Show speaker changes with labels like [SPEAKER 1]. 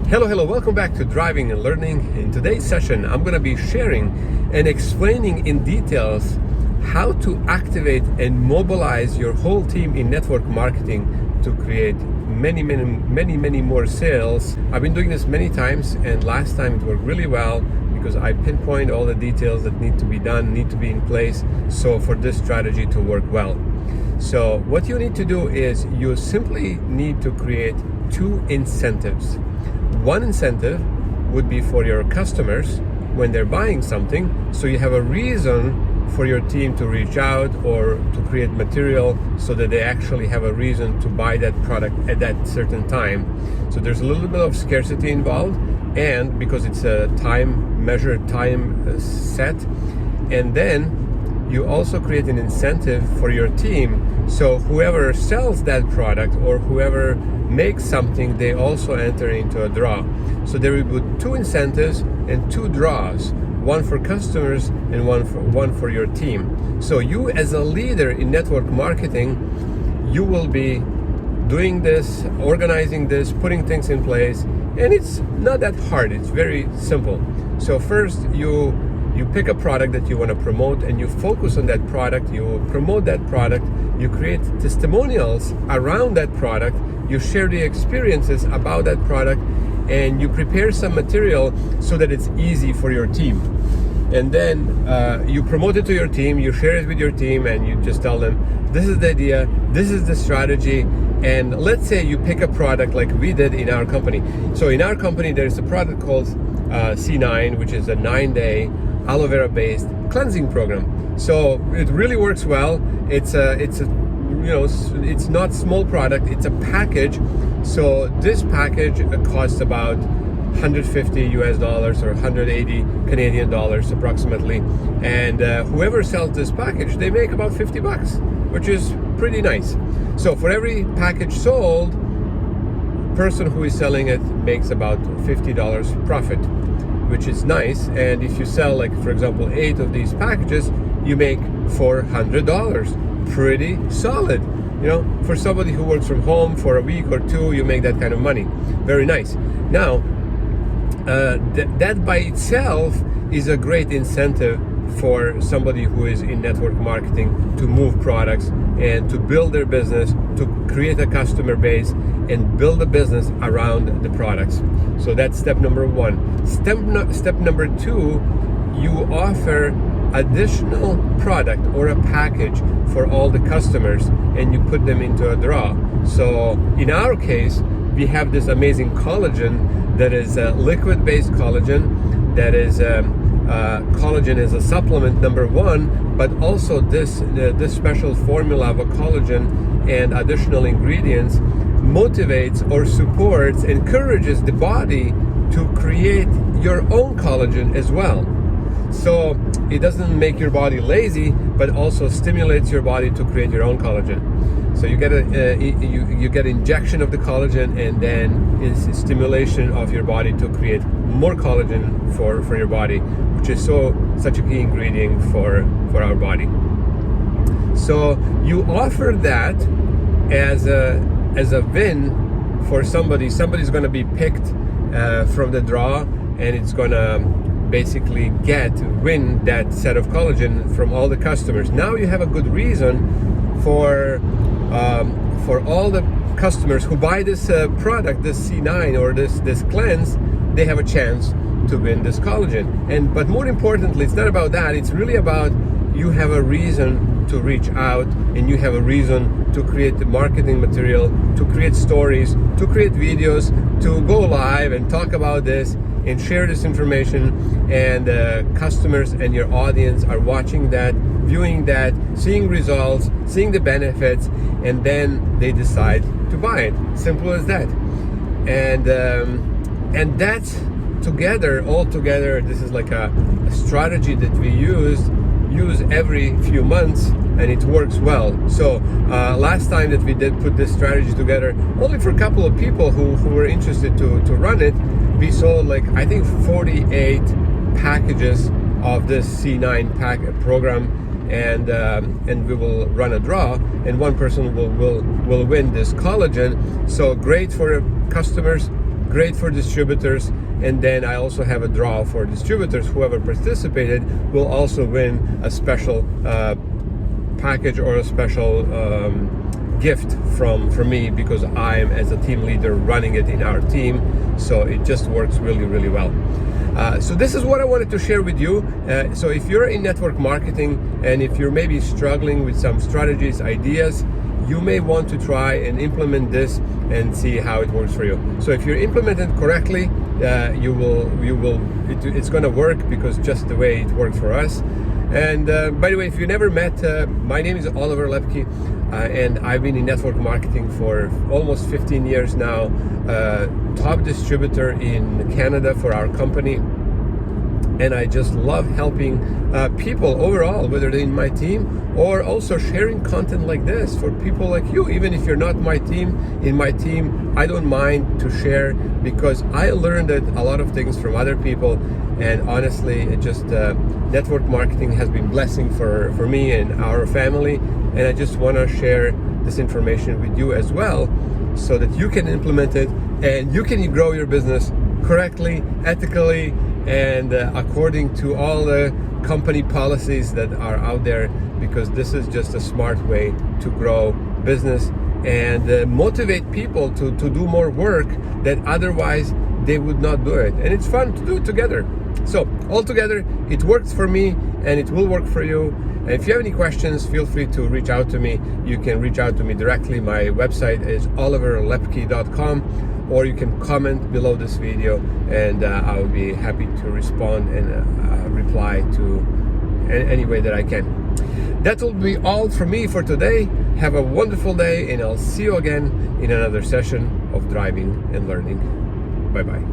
[SPEAKER 1] Hello, welcome back to Driving and Learning. In today's session, I'm going to be sharing and explaining in details how to activate and mobilize your whole team in network marketing to create many more sales. I've been doing this many times, and last time it worked really well because I pinpoint all the details that need to be done, need to be in place, so for this strategy to work well. So what you need to do is you simply need to create two incentives. One incentive would be for your customers when they're buying something, so you have a reason for your team to reach out or to create material so that they actually have a reason to buy that product at that certain time. So there's a little bit of scarcity involved, and because it's a time measured, time set, and then you also create an incentive for your team. So whoever sells that product or whoever makes something, they also enter into a draw. So there will be two incentives and two draws, one for customers and one for your team. So you as a leader in network marketing, you will be doing this, organizing this, putting things in place, and it's not that hard, it's very simple. So first you pick a product that you want to promote and you focus on that product, you promote that product, you create testimonials around that product, you share the experiences about that product, and you prepare some material so that it's easy for your team. And then you promote it to your team, you share it with your team, and you just tell them, this is the idea, this is the strategy. And let's say you pick a product like we did in our company. So in our company, there's a product called C9, which is a 9-day aloe vera based cleansing program. So it really works well. It's not small product, it's a package. So this package costs about $150 US or 180 Canadian dollars approximately. And whoever sells this package, they make about $50, which is pretty nice. So for every package sold, person who is selling it makes about $50 profit, which is nice. And if you sell, like for example, 8 of these packages, you make $400. Pretty solid. You know, for somebody who works from home for a week or two, you make that kind of money. Very nice. Now, that by itself is a great incentive for somebody who is in network marketing to move products and to build their business, to create a customer base and build a business around the products. So that's step number one. Step number two, you offer additional product or a package for all the customers and you put them into a draw. So in our case, we have this amazing collagen that is a liquid-based collagen, that is collagen is a supplement, number one, but also this special formula of a collagen and additional ingredients motivates or supports, encourages the body to create your own collagen as well. So it doesn't make your body lazy, but also stimulates your body to create your own collagen. So you get you get injection of the collagen, and then it's a stimulation of your body to create more collagen for your body, which is such a key ingredient for our body. So you offer that as a win for somebody. Somebody's going to be picked from the draw, and it's going to basically win that set of collagen from all the customers. Now you have a good reason for all the customers who buy this product, this C9 or this cleanse, they have a chance to win this collagen. But more importantly, it's not about that. It's really about you have a reason to reach out, and you have a reason to create the marketing material, to create stories, to create videos, to go live and talk about this and share this information, and customers and your audience are watching that, viewing that, seeing results, seeing the benefits, and then they decide to buy it. Simple as that. And that's all together, this is like a strategy that we use every few months, and it works well. So last time that we did put this strategy together, only for a couple of people who were interested to run it, we sold like I think 48 packages of this C9 program, and we will run a draw, and one person will win this collagen. So great for customers, great for distributors. And then I also have a draw for distributors. Whoever participated will also win a special package or a special gift from me, because I'm, as a team leader, running it in our team. So it just works really, really well. So this is what I wanted to share with you. So if you're in network marketing, and if you're maybe struggling with some strategies, ideas, you may want to try and implement this and see how it works for you. So if you implement it correctly, it's going to work, because just the way it worked for us. And by the way, if you never met, my name is Oliver Lepke, and I've been in network marketing for almost 15 years now. Top distributor in Canada for our company, and I just love helping people overall, whether they're in my team or also sharing content like this for people like you. Even if you're not in my team, I don't mind to share, because I learned a lot of things from other people. And honestly, it just network marketing has been blessing for me and our family, and I just want to share this information with you as well, so that you can implement it and you can grow your business correctly, ethically, and according to all the company policies that are out there, because this is just a smart way to grow business and motivate people to do more work that otherwise they would not do it. And it's fun to do it together. So altogether, it works for me and it will work for you. And if you have any questions, feel free to reach out to me. You can reach out to me directly. My website is oliverlepke.com, or you can comment below this video, and I will be happy to respond and reply to any way that I can. That will be all from me for today. Have a wonderful day, and I'll see you again in another session of Driving and Learning. Bye-bye.